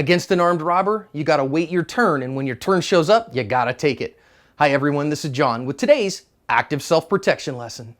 Against an armed robber, you gotta wait your turn, and when your turn shows up, you gotta take it. Hi everyone, this is John with today's active self-protection lesson.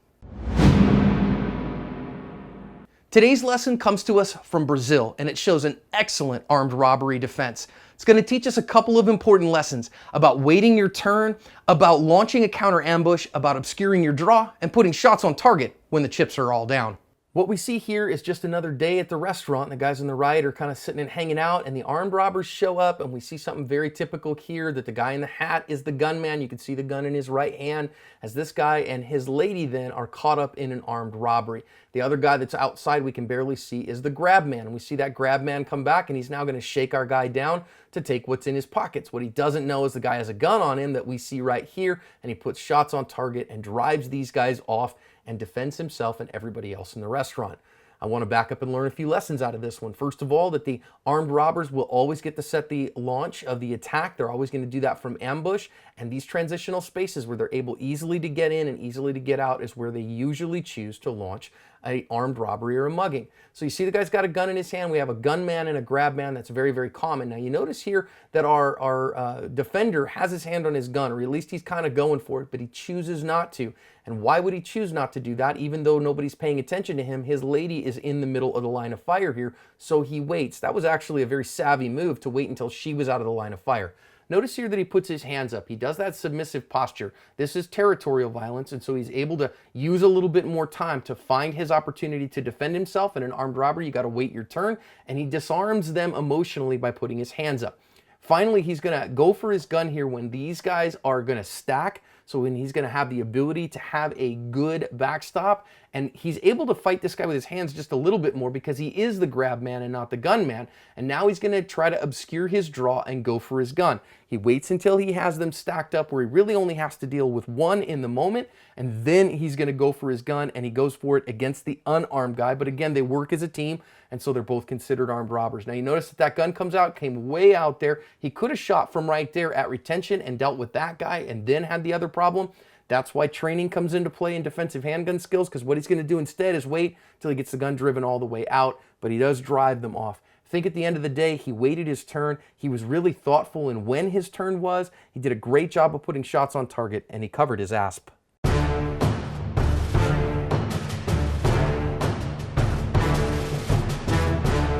Today's lesson comes to us from Brazil, and it shows an excellent armed robbery defense. It's going to teach us a couple of important lessons about waiting your turn, about launching a counter ambush, about obscuring your draw, and putting shots on target when the chips are all down. What we see here is just another day at the restaurant. The guys on the right are kind of sitting and hanging out, and the armed robbers show up, and we see something very typical here, that the guy in the hat is the gunman. You can see the gun in his right hand, as this guy and his lady then are caught up in an armed robbery. The other guy that's outside we can barely see is the grab man, and we see that grab man come back, and he's now going to shake our guy down to take what's in his pockets. What he doesn't know is the guy has a gun on him that we see right here, and he puts shots on target and drives these guys off and defends himself and everybody else in the restaurant. I want to back up and learn a few lessons out of this one. First of all, that the armed robbers will always get to set the launch of the attack. They're always going to do that from ambush, and these transitional spaces where they're able easily to get in and easily to get out is where they usually choose to launch an armed robbery or a mugging. So you see the guy's got a gun in his hand. We have a gunman and a grab man. That's very, very common. Now you notice here that our defender has his hand on his gun, or at least he's kind of going for it, but he chooses not to. And why would he choose not to do that? Even though nobody's paying attention to him, his lady is in the middle of the line of fire here, so he waits. That was actually a very savvy move, to wait until she was out of the line of fire. Notice here that he puts his hands up. He does that submissive posture. This is territorial violence, and so he's able to use a little bit more time to find his opportunity to defend himself. In an armed robbery, you got to wait your turn, and he disarms them emotionally by putting his hands up. Finally, he's going to go for his gun here when these guys are going to stack. So when he's going to have the ability to have a good backstop, and he's able to fight this guy with his hands just a little bit more because he is the grab man and not the gun man. And now he's going to try to obscure his draw and go for his gun. He waits until he has them stacked up where he really only has to deal with one in the moment, and then he's going to go for his gun, and he goes for it against the unarmed guy. But again, they work as a team, and so they're both considered armed robbers. Now you notice that that gun comes out, came way out there. He could have shot from right there at retention and dealt with that guy and then had the other problem. That's why training comes into play in defensive handgun skills, because what he's going to do instead is wait till he gets the gun driven all the way out, but he does drive them off. I think at the end of the day, he waited his turn. He was really thoughtful in when his turn was. He did a great job of putting shots on target, and he covered his asp.